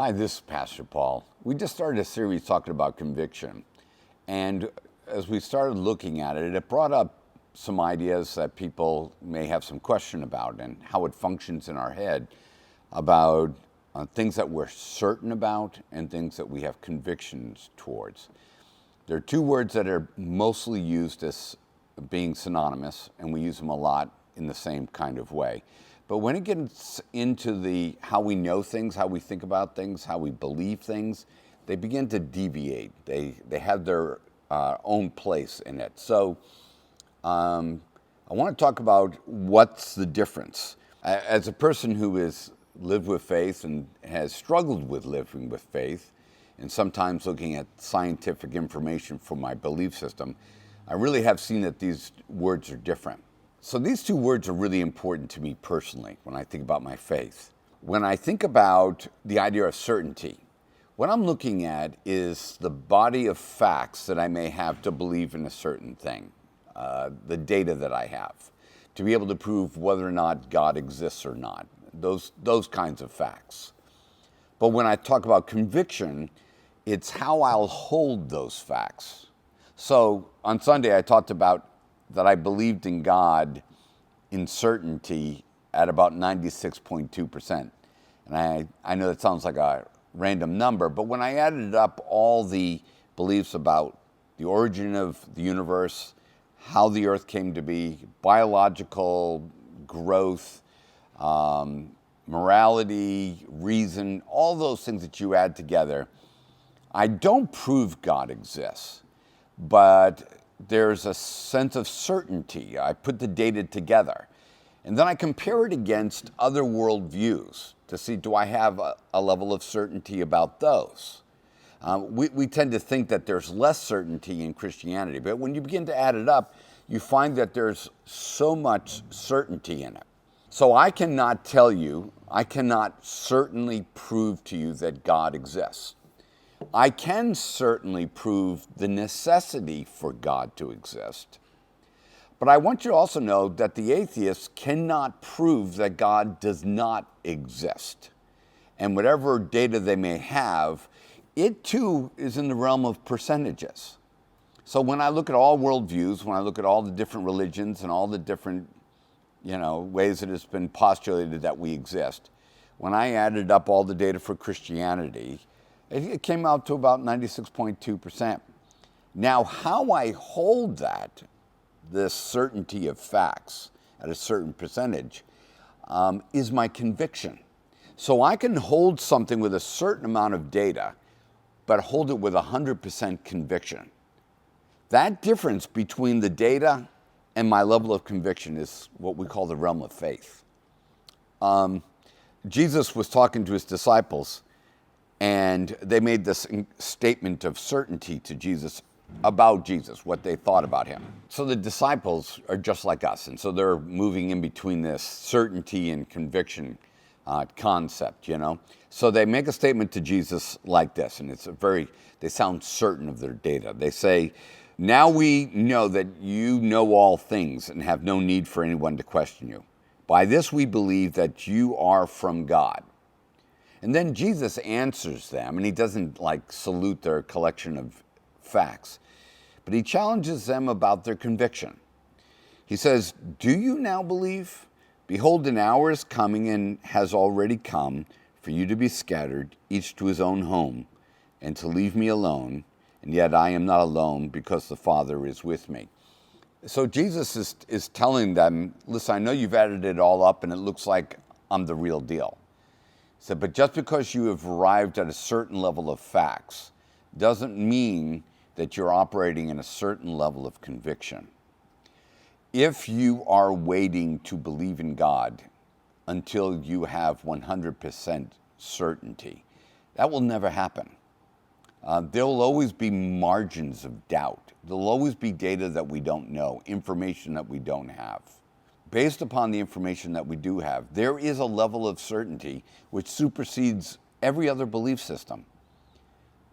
Hi, this is Pastor Paul. We just started a series talking about conviction. And as we started looking at it, it brought up some ideas that people may have some question about and how it functions in our head about things that we're certain about and things that we have convictions towards. There are two words that are mostly used as being synonymous, and we use them a lot in the same kind of way. But when it gets into the how we know things, how we think about things, how we believe things, they begin to deviate. They have their own place in it. So I want to talk about what's the difference. As a person who has lived with faith and has struggled with living with faith, and sometimes looking at scientific information for my belief system, I really have seen that these words are different. So these two words are really important to me personally when I think about my faith. When I think about the idea of certainty, what I'm looking at is the body of facts that I may have to believe in a certain thing, the data that I have, to be able to prove whether or not God exists or not, those kinds of facts. But when I talk about conviction, it's how I'll hold those facts. So on Sunday, I talked about that I believed in God in certainty at about 96.2%. And I know that sounds like a random number, but when I added up all the beliefs about the origin of the universe, how the earth came to be, biological growth, morality, reason, all those things that you add together, I don't prove God exists, but there's a sense of certainty. I put the data together. And then I compare it against other worldviews to see, do I have a level of certainty about those? We tend to think that there's less certainty in Christianity, but when you begin to add it up, you find that there's so much certainty in it. So I cannot tell you, I cannot certainly prove to you that God exists. I can certainly prove the necessity for God to exist. But I want you to also know that the atheists cannot prove that God does not exist. And whatever data they may have, it too is in the realm of percentages. So when I look at all worldviews, when I look at all the different religions and all the different ways that it's been postulated that we exist, when I added up all the data for Christianity, it came out to about 96.2%. Now, how I hold that, this certainty of facts at a certain percentage, is my conviction. So I can hold something with a certain amount of data, but hold it with 100% conviction. That difference between the data and my level of conviction is what we call the realm of faith. Jesus was talking to his disciples, and they made this statement of certainty to Jesus about Jesus, what they thought about him. So the disciples are just like us, and so they're moving in between this certainty and conviction concept, So they make a statement to Jesus like this, and they sound certain of their data. They say, "Now we know that you know all things and have no need for anyone to question you. By this we believe that you are from God." And then Jesus answers them, and he doesn't salute their collection of facts, but he challenges them about their conviction. He says, "Do you now believe? Behold, an hour is coming and has already come for you to be scattered, each to his own home, and to leave me alone. And yet I am not alone, because the Father is with me." So Jesus is telling them, listen, I know you've added it all up, and it looks like I'm the real deal. He said, but just because you have arrived at a certain level of facts doesn't mean that you're operating in a certain level of conviction. If you are waiting to believe in God until you have 100% certainty, that will never happen. There will always be margins of doubt. There'll always be data that we don't know, information that we don't have. Based upon the information that we do have, there is a level of certainty which supersedes every other belief system.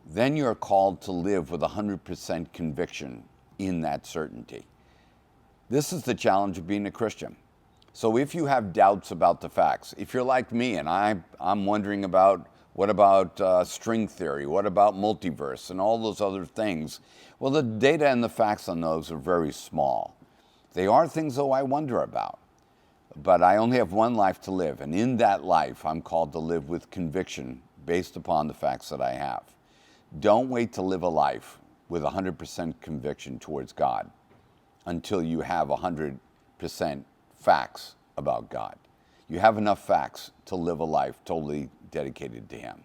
Then you're called to live with 100% conviction in that certainty. This is the challenge of being a Christian. So if you have doubts about the facts, if you're like me and I'm wondering about What about string theory? What about multiverse and all those other things? Well, the data and the facts on those are very small. They are things, though, I wonder about. But I only have one life to live, and in that life, I'm called to live with conviction based upon the facts that I have. Don't wait to live a life with 100% conviction towards God until you have 100% facts about God. You have enough facts to live a life totally dedicated to Him.